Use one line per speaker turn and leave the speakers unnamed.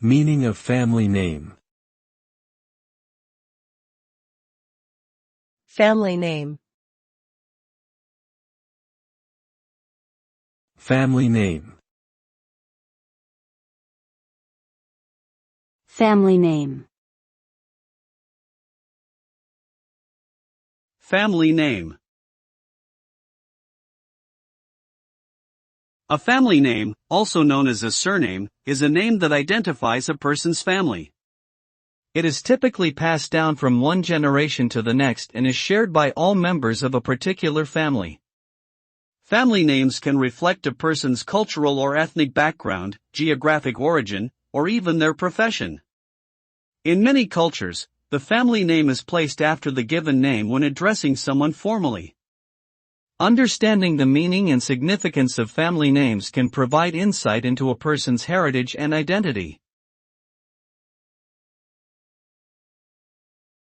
Meaning of family name.
Family name.
Family name.
Family name.
Family name. A family name, also known as a surname, is a name that identifies a person's family. It is typically passed down from one generation to the next and is shared by all members of a particular family. Family names can reflect a person's cultural or ethnic background, geographic origin, or even their profession. In many cultures, the family name is placed after the given name when addressing someone formally. Understanding the meaning and significance of family names can provide insight into a person's heritage and identity.